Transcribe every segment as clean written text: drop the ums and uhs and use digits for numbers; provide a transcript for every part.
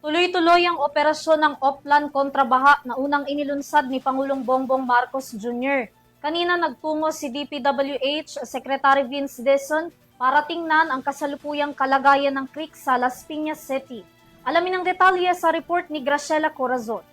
Tuloy-tuloy ang operasyon ng Oplan kontra baha na unang inilunsad ni Pangulong Bongbong Marcos Jr. Kanina nagtungo si DPWH Secretary Vince Dizon para tingnan ang kasalukuyang kalagayan ng creek sa Las Piñas City. Alamin ang detalye sa report ni Graciela Corazon.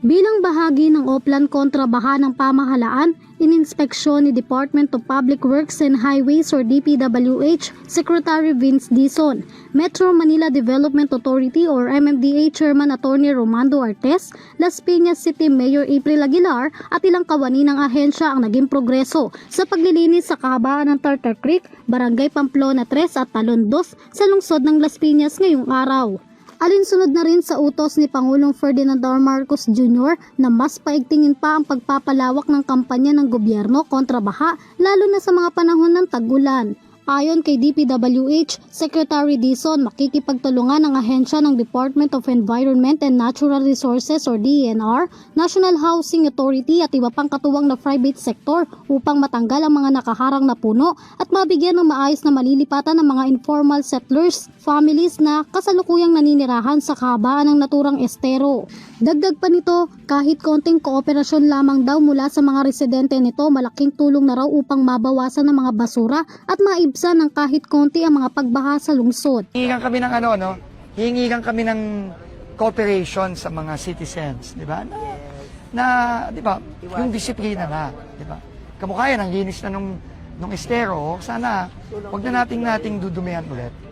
Bilang bahagi ng Oplan kontra baha ng pamahalaan, ininspeksyon ni Department of Public Works and Highways or DPWH Secretary Vince Dizon, Metro Manila Development Authority or MMDA Chairman Attorney Romando Artes, Las Piñas City Mayor April Aguilar at ilang kawani ng ahensya ang naging progreso sa paglilinis sa kahabaan ng Tartar Creek, Barangay Pamplona 3 at Talon 2 sa lungsod ng Las Piñas ngayong araw. Alinsunod na rin sa utos ni Pangulong Ferdinand R. Marcos Jr. na mas paigtingin pa ang pagpapalawak ng kampanya ng gobyerno kontra baha lalo na sa mga panahon ng tag-ulan. Ayon kay DPWH Secretary Dizon, makikipagtulungan ang ahensya ng Department of Environment and Natural Resources or DENR, National Housing Authority at iba pang katuwang na private sector upang matanggal ang mga nakaharang na puno at mabigyan ng maayos na malilipatan ng mga informal settlers, families na kasalukuyang naninirahan sa kahabaan ng naturang estero. Dagdag pa nito, kahit konting kooperasyon lamang daw mula sa mga residente nito, malaking tulong na raw upang mabawasan ang mga basura at maibsan ng kahit konti ang mga pagbaha sa lungsod. Hihingan kami ng hihingan kami ng cooperation sa mga citizens, di ba? Di ba, yung disiplina na, di ba? Kamukha yan, ang linis na nung estero, sana wag na nating dudumihan ulit.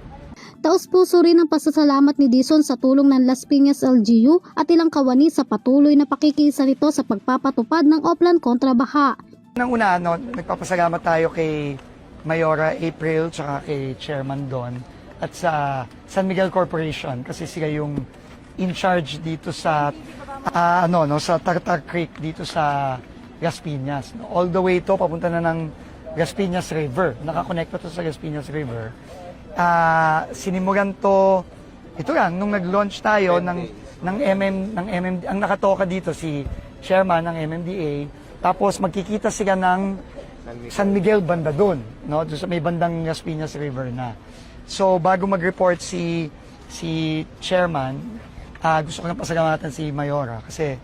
Taos-puso rin ang pasasalamat ni Dizon sa tulong ng Las Piñas LGU at ilang kawani sa patuloy na pakikisa nito sa pagpapatupad ng Oplan kontra baha. Nang una, nagpapasalamat tayo kay Mayora April tsaka kay Chairman Don at sa San Miguel Corporation kasi sila yung in charge dito sa sa Tartar Creek dito sa Las Piñas. All the way to papunta na ng Las Piñas River. Nakakonekta to sa Las Piñas River. Sinimulan to ito lang nung nag-launch tayo ng MMD, ang nakatoka dito si chairman ng MMDA, tapos magkikita sila ng San Miguel banda doon, no, doon sa may bandang Las Piñas River na. So bago mag-report si chairman, gusto ko lang pasalamatan si Mayora kasi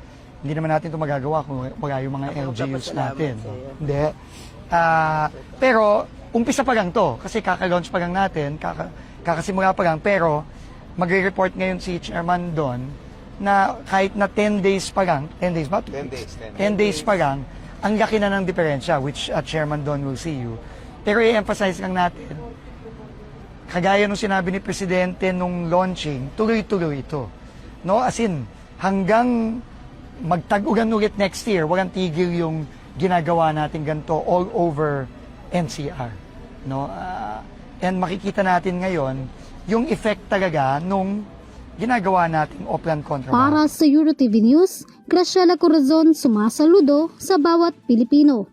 hindi naman natin ito magagawa kung wala yung mga LGUs natin. Hindi. Pero umpisa pa lang to kasi kaka-launch pa lang natin, kakasimula pa lang, pero magre-report ngayon si Chairman Don na kahit na 10 days pa lang, 10 days ba? 10 days pa lang, ang laki na ng diferensya, which Chairman Don will see you. Pero i-emphasize lang natin, kagaya nung sinabi ni Presidente nung launching, tuloy-tuloy ito. No? As in, hanggang magtag-ulan ulit next year, walang tigil yung ginagawa natin ganito all over NCR, no? And makikita natin ngayon yung effect talaga nung ginagawa nating Oplan kontra baha. Para sa EuroTV News, Graciela Corazon, sumasaludo sa bawat Pilipino.